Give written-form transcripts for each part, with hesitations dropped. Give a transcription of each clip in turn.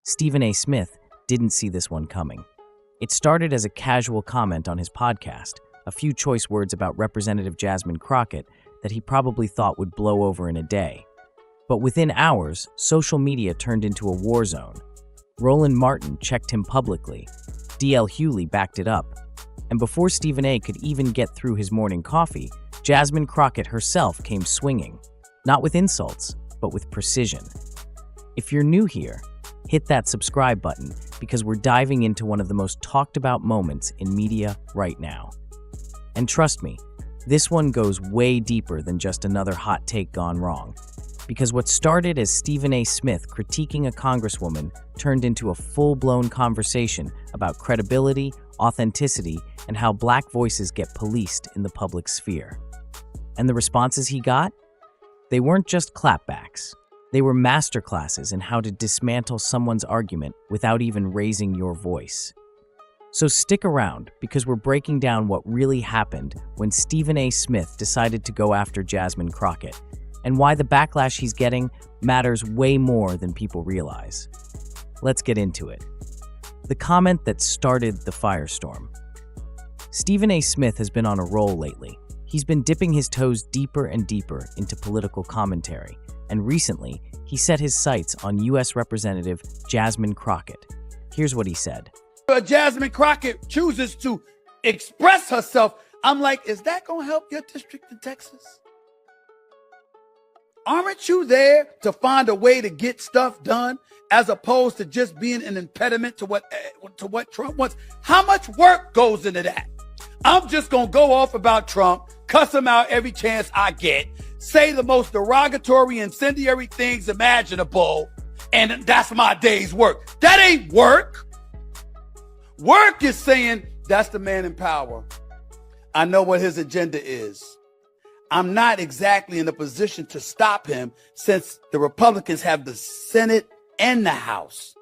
Stephen A. Smith didn't see this one coming. It started as a casual comment on his podcast, a few choice words about Representative Jasmine Crockett that he probably thought would blow over in a day. But within hours, social media turned into a war zone. Roland Martin checked him publicly. D.L. Hughley backed it up. And before Stephen A. could even get through his morning coffee, Jasmine Crockett herself came swinging. Not with insults, but with precision. If you're new here, hit that subscribe button because we're diving into one of the most talked about moments in media right now. And trust me, this one goes way deeper than just another hot take gone wrong. Because what started as Stephen A. Smith critiquing a congresswoman turned into a full-blown conversation about credibility, authenticity, and how black voices get policed in the public sphere. And the responses he got? They weren't just clapbacks. They were masterclasses in how to dismantle someone's argument without even raising your voice. So stick around, because we're breaking down what really happened when Stephen A. Smith decided to go after Jasmine Crockett, and why the backlash he's getting matters way more than people realize. Let's get into it. The comment that started the firestorm. Stephen A. Smith has been on a roll lately. He's been dipping his toes deeper and deeper into political commentary, and recently, he set his sights on U.S. Representative Jasmine Crockett. Here's what he said. Jasmine Crockett chooses to express herself. I'm like, is that going to help your district in Texas? Aren't you there to find a way to get stuff done as opposed to just being an impediment to what Trump wants? How much work goes into that? I'm just going to go off about Trump, cuss him out every chance I get, say the most derogatory, incendiary things imaginable, and that's my day's work. That ain't work. Work is saying, that's the man in power. I know what his agenda is. I'm not exactly in a position to stop him since the Republicans have the Senate and the House.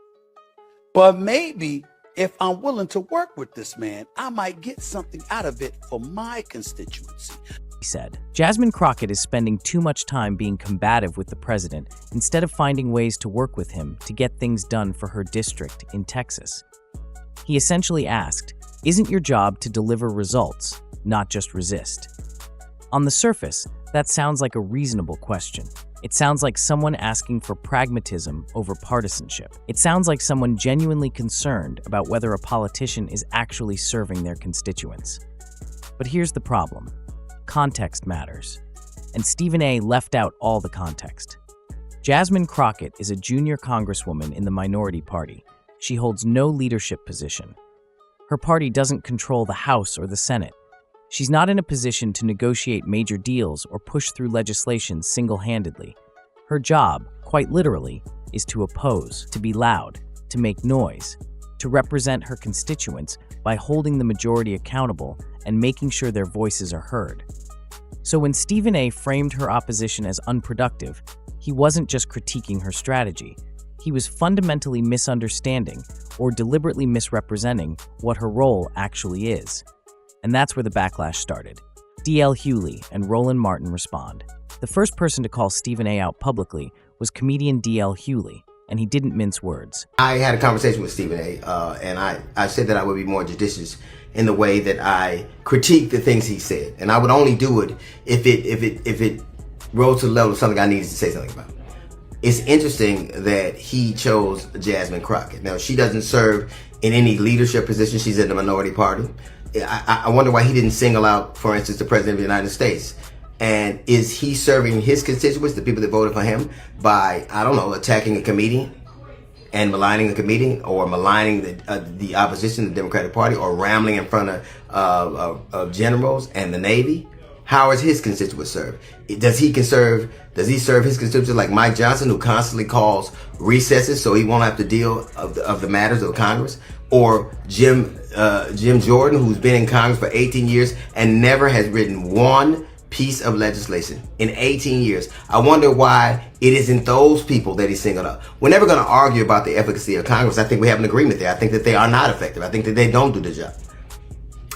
But maybe if I'm willing to work with this man, I might get something out of it for my constituency. He said, Jasmine Crockett is spending too much time being combative with the president instead of finding ways to work with him to get things done for her district in Texas. He essentially asked, isn't your job to deliver results, not just resist? On the surface, that sounds like a reasonable question. It sounds like someone asking for pragmatism over partisanship. It sounds like someone genuinely concerned about whether a politician is actually serving their constituents. But here's the problem. Context matters. And Stephen A. left out all the context. Jasmine Crockett is a junior congresswoman in the minority party. She holds no leadership position. Her party doesn't control the House or the Senate. She's not in a position to negotiate major deals or push through legislation single-handedly. Her job, quite literally, is to oppose, to be loud, to make noise, to represent her constituents by holding the majority accountable and making sure their voices are heard. So when Stephen A. framed her opposition as unproductive, he wasn't just critiquing her strategy. He was fundamentally misunderstanding or deliberately misrepresenting what her role actually is. And that's where the backlash started. D.L. Hughley and Roland Martin respond. The first person to call Stephen A. out publicly was comedian D.L. Hughley, and he didn't mince words. I had a conversation with Stephen A., and I said that I would be more judicious in the way that I critique the things he said. And I would only do it if it rose to the level of something I needed to say something about. It's interesting that he chose Jasmine Crockett. Now, she doesn't serve in any leadership position. She's in the minority party. I wonder why he didn't single out, for instance, the President of the United States. And is he serving his constituents, the people that voted for him, by, I don't know, attacking a comedian and maligning a comedian, or maligning the opposition, the Democratic Party, or rambling in front of generals and the Navy? How is his constituents served? Does he serve his constituents like Mike Johnson, who constantly calls recesses so he won't have to deal of the matters of Congress? Or Jim Jordan, who's been in Congress for 18 years and never has written one piece of legislation in 18 years. I wonder why it isn't those people that he singled out. We're never going to argue about the efficacy of Congress. I think we have an agreement there. I think that they are not effective. I think that they don't do the job.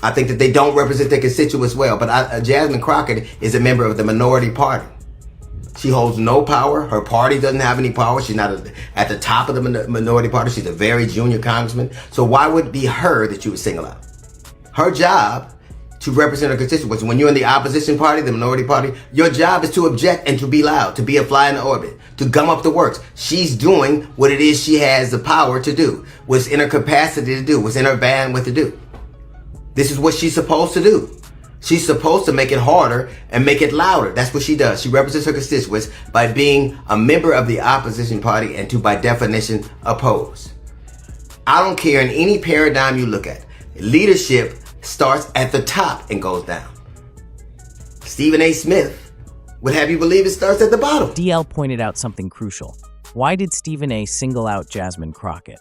I think that they don't represent their constituents well. But Jasmine Crockett is a member of the minority party. She holds no power. Her party doesn't have any power. She's not at the top of the minority party. She's a very junior congressman. So why would it be her that you would single out? Her job to represent her constituents. When you're in the opposition party, the minority party, your job is to object and to be loud, to be a fly in the orbit, to gum up the works. She's doing what it is she has the power to do, what's in her capacity to do, what's in her bandwidth to do. This is what she's supposed to do. She's supposed to make it harder and make it louder. That's what she does. She represents her constituents by being a member of the opposition party and to, by definition, oppose. I don't care in any paradigm you look at. Leadership starts at the top and goes down. Stephen A. Smith would have you believe it starts at the bottom. DL pointed out something crucial. Why did Stephen A. single out Jasmine Crockett?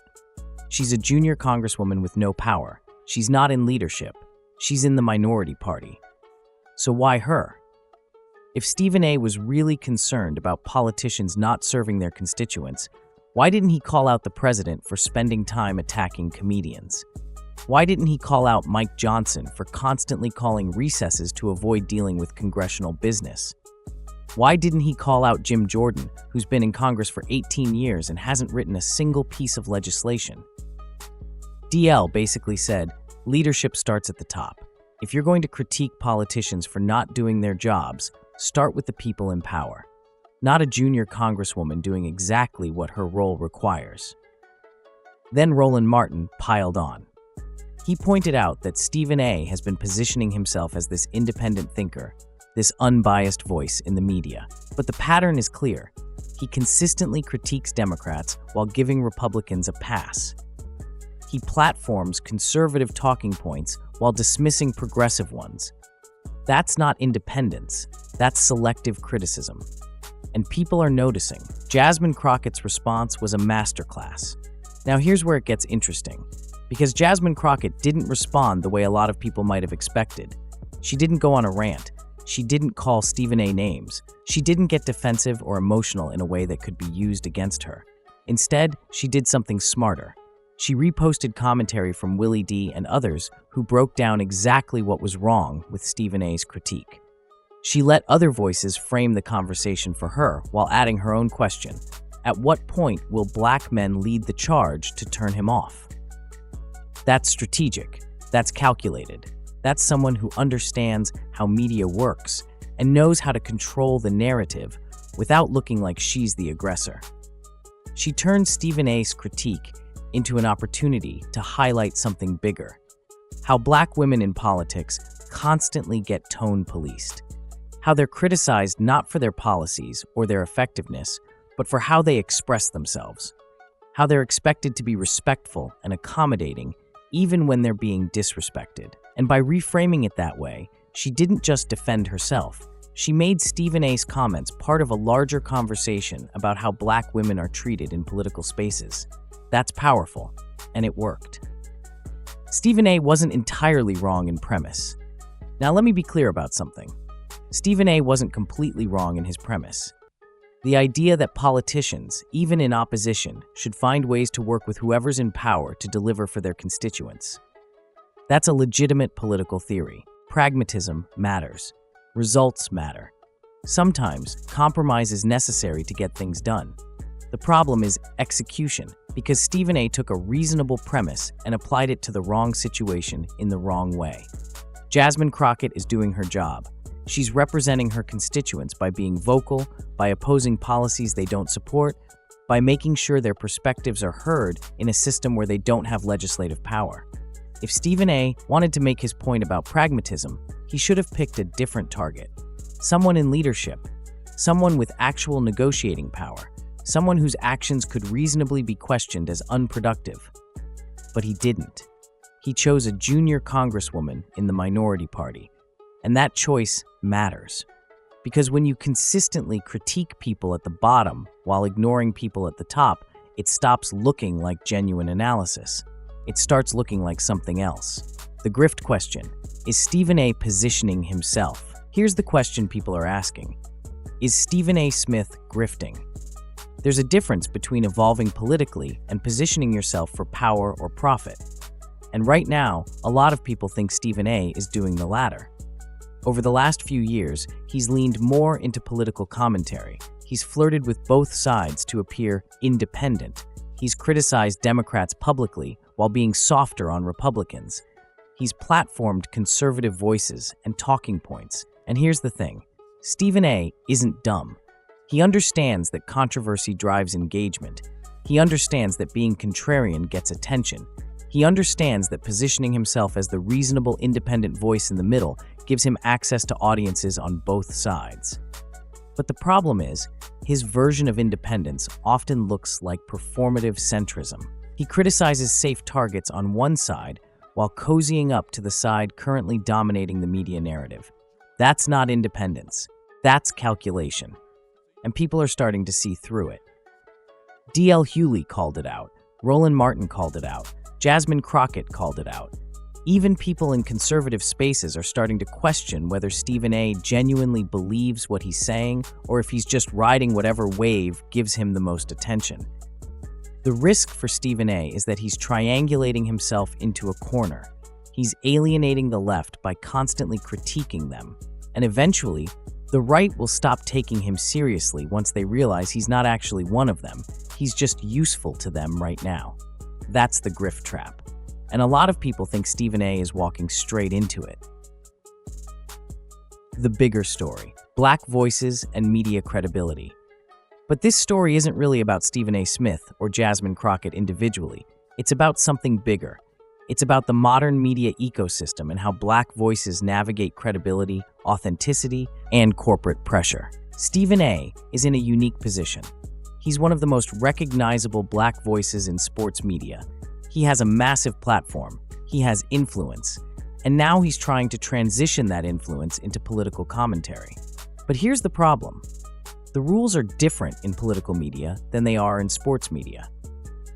She's a junior congresswoman with no power. She's not in leadership. She's in the minority party. So why her? If Stephen A. was really concerned about politicians not serving their constituents, why didn't he call out the president for spending time attacking comedians? Why didn't he call out Mike Johnson for constantly calling recesses to avoid dealing with congressional business? Why didn't he call out Jim Jordan, who's been in Congress for 18 years and hasn't written a single piece of legislation? DL basically said, leadership starts at the top. If you're going to critique politicians for not doing their jobs, start with the people in power, not a junior congresswoman doing exactly what her role requires. Then Roland Martin piled on. He pointed out that Stephen A. has been positioning himself as this independent thinker, this unbiased voice in the media. But the pattern is clear. He consistently critiques Democrats while giving Republicans a pass. He platforms conservative talking points while dismissing progressive ones. That's not independence, that's selective criticism. And people are noticing. Jasmine Crockett's response was a masterclass. Now here's where it gets interesting. Because Jasmine Crockett didn't respond the way a lot of people might have expected. She didn't go on a rant. She didn't call Stephen A. names. She didn't get defensive or emotional in a way that could be used against her. Instead, she did something smarter. She reposted commentary from Willie D. and others who broke down exactly what was wrong with Stephen A.'s critique. She let other voices frame the conversation for her while adding her own question. At what point will black men lead the charge to turn him off? That's strategic. That's calculated. That's someone who understands how media works and knows how to control the narrative without looking like she's the aggressor. She turned Stephen A.'s critique into an opportunity to highlight something bigger. How black women in politics constantly get tone policed. How they're criticized not for their policies or their effectiveness, but for how they express themselves. How they're expected to be respectful and accommodating even when they're being disrespected. And by reframing it that way, she didn't just defend herself. She made Stephen A.'s comments part of a larger conversation about how black women are treated in political spaces. That's powerful, and it worked. Stephen A. wasn't entirely wrong in premise. Now let me be clear about something. Stephen A. wasn't completely wrong in his premise. The idea that politicians, even in opposition, should find ways to work with whoever's in power to deliver for their constituents. That's a legitimate political theory. Pragmatism matters. Results matter. Sometimes, compromise is necessary to get things done. The problem is execution, because Stephen A. took a reasonable premise and applied it to the wrong situation in the wrong way. Jasmine Crockett is doing her job. She's representing her constituents by being vocal, by opposing policies they don't support, by making sure their perspectives are heard in a system where they don't have legislative power. If Stephen A. wanted to make his point about pragmatism, he should have picked a different target. Someone in leadership, someone with actual negotiating power, someone whose actions could reasonably be questioned as unproductive. But he didn't. He chose a junior congresswoman in the minority party. And that choice matters. Because when you consistently critique people at the bottom while ignoring people at the top, it stops looking like genuine analysis. It starts looking like something else. The grift question. Is Stephen A. positioning himself? Here's the question people are asking. Is Stephen A. Smith grifting? There's a difference between evolving politically and positioning yourself for power or profit. And right now, a lot of people think Stephen A. is doing the latter. Over the last few years, he's leaned more into political commentary. He's flirted with both sides to appear independent. He's criticized Democrats publicly while being softer on Republicans. He's platformed conservative voices and talking points. And here's the thing, Stephen A. isn't dumb. He understands that controversy drives engagement. He understands that being contrarian gets attention. He understands that positioning himself as the reasonable, independent voice in the middle gives him access to audiences on both sides. But the problem is, his version of independence often looks like performative centrism. He criticizes safe targets on one side while cozying up to the side currently dominating the media narrative. That's not independence. That's calculation. And people are starting to see through it. D.L. Hughley called it out. Roland called it out. Jasmine Crockett called it out. Even people in conservative spaces are starting to question whether Stephen A. genuinely believes what he's saying or if he's just riding whatever wave gives him the most attention. The risk for Stephen A. is that he's triangulating himself into a corner. He's alienating the left by constantly critiquing them. And eventually, the right will stop taking him seriously once they realize he's not actually one of them. He's just useful to them right now. That's the grift trap. And a lot of people think Stephen A. is walking straight into it. The bigger story: Black voices and media credibility. But this story isn't really about Stephen A. Smith or Jasmine Crockett individually. It's about something bigger. It's about the modern media ecosystem and how Black voices navigate credibility, authenticity, and corporate pressure. Stephen A. is in a unique position. He's one of the most recognizable Black voices in sports media. He has a massive platform, he has influence, and now he's trying to transition that influence into political commentary. But here's the problem. The rules are different in political media than they are in sports media.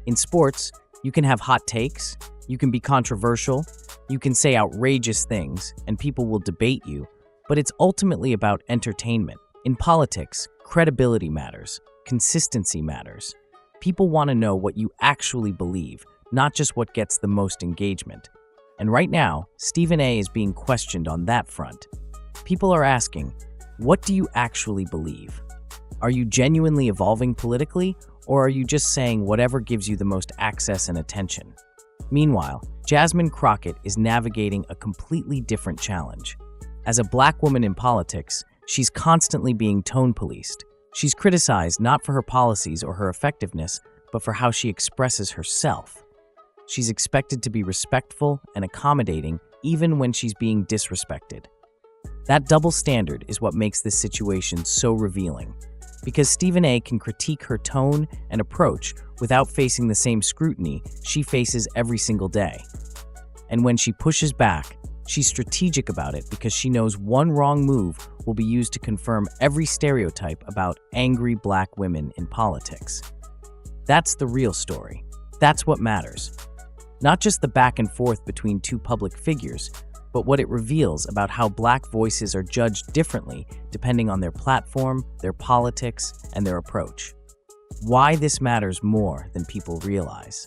In sports, you can have hot takes, you can be controversial, you can say outrageous things, and people will debate you, but it's ultimately about entertainment. In politics, credibility matters, consistency matters. People want to know what you actually believe, not just what gets the most engagement. And right now, Stephen A. is being questioned on that front. People are asking, what do you actually believe? Are you genuinely evolving politically, or are you just saying whatever gives you the most access and attention? Meanwhile, Jasmine Crockett is navigating a completely different challenge. As a Black woman in politics, she's constantly being tone policed. She's criticized not for her policies or her effectiveness, but for how she expresses herself. She's expected to be respectful and accommodating even when she's being disrespected. That double standard is what makes this situation so revealing, because Stephen A. can critique her tone and approach without facing the same scrutiny she faces every single day. And when she pushes back, she's strategic about it because she knows one wrong move will be used to confirm every stereotype about angry Black women in politics. That's the real story. That's what matters. Not just the back and forth between two public figures, but what it reveals about how Black voices are judged differently depending on their platform, their politics, and their approach. Why this matters more than people realize.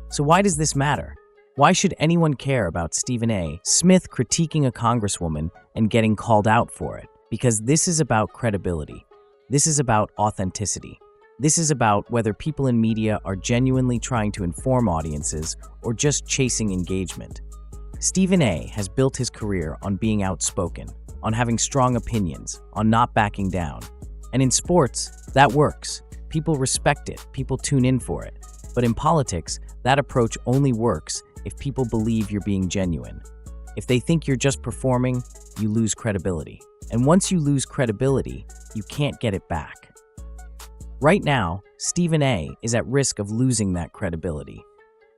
So why does this matter? Why should anyone care about Stephen A. Smith critiquing a congresswoman and getting called out for it? Because this is about credibility. This is about authenticity. This is about whether people in media are genuinely trying to inform audiences or just chasing engagement. Stephen A. has built his career on being outspoken, on having strong opinions, on not backing down. And in sports, that works. People respect it, people tune in for it. But in politics, that approach only works if people believe you're being genuine. If they think you're just performing, you lose credibility. And once you lose credibility, you can't get it back. Right now, Stephen A. is at risk of losing that credibility.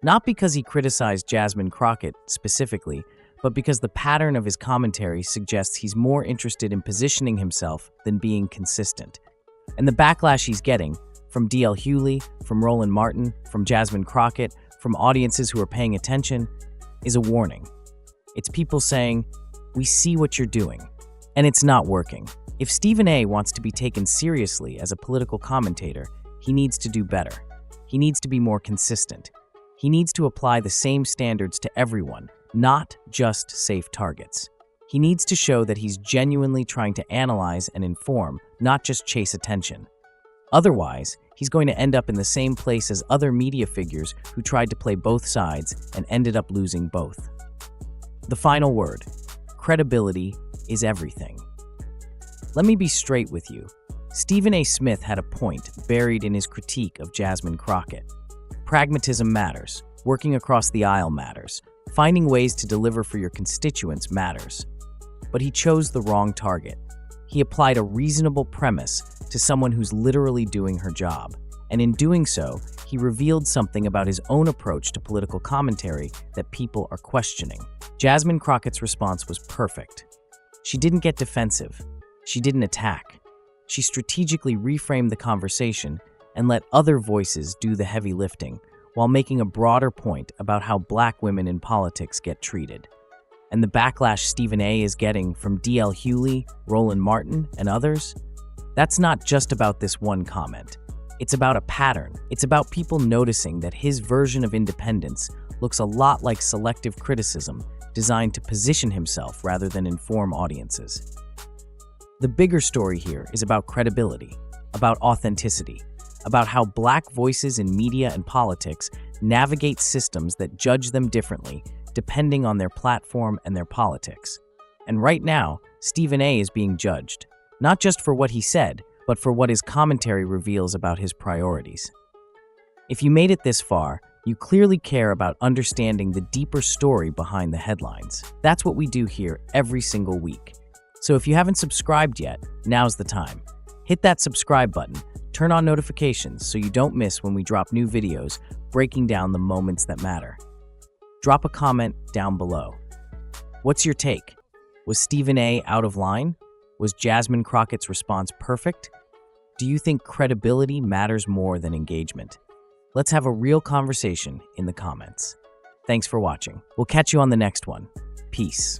Not because he criticized Jasmine Crockett specifically, but because the pattern of his commentary suggests he's more interested in positioning himself than being consistent. And the backlash he's getting, from D.L. Hughley, from Roland, from Jasmine Crockett, from audiences who are paying attention, is a warning. It's people saying, we see what you're doing, and it's not working. If Stephen A. wants to be taken seriously as a political commentator, he needs to do better. He needs to be more consistent. He needs to apply the same standards to everyone, not just safe targets. He needs to show that he's genuinely trying to analyze and inform, not just chase attention. Otherwise, he's going to end up in the same place as other media figures who tried to play both sides and ended up losing both. The final word: credibility is everything. Let me be straight with you. Stephen A. Smith had a point buried in his critique of Jasmine Crockett. Pragmatism matters. Working across the aisle matters. Finding ways to deliver for your constituents matters. But he chose the wrong target. He applied a reasonable premise to someone who's literally doing her job. And in doing so, he revealed something about his own approach to political commentary that people are questioning. Jasmine Crockett's response was perfect. She didn't get defensive. She didn't attack. She strategically reframed the conversation and let other voices do the heavy lifting, while making a broader point about how Black women in politics get treated. And the backlash Stephen A. is getting from D.L. Hughley, Roland Martin, and others, that's not just about this one comment. It's about a pattern. It's about people noticing that his version of independence looks a lot like selective criticism designed to position himself rather than inform audiences. The bigger story here is about credibility, about authenticity, about how Black voices in media and politics navigate systems that judge them differently depending on their platform and their politics. And right now, Stephen A. is being judged, not just for what he said, but for what his commentary reveals about his priorities. If you made it this far, you clearly care about understanding the deeper story behind the headlines. That's what we do here every single week. So if you haven't subscribed yet, now's the time. Hit that subscribe button, turn on notifications so you don't miss when we drop new videos breaking down the moments that matter. Drop a comment down below. What's your take? Was Stephen A. out of line? Was Jasmine Crockett's response perfect? Do you think credibility matters more than engagement? Let's have a real conversation in the comments. Thanks for watching. We'll catch you on the next one. Peace.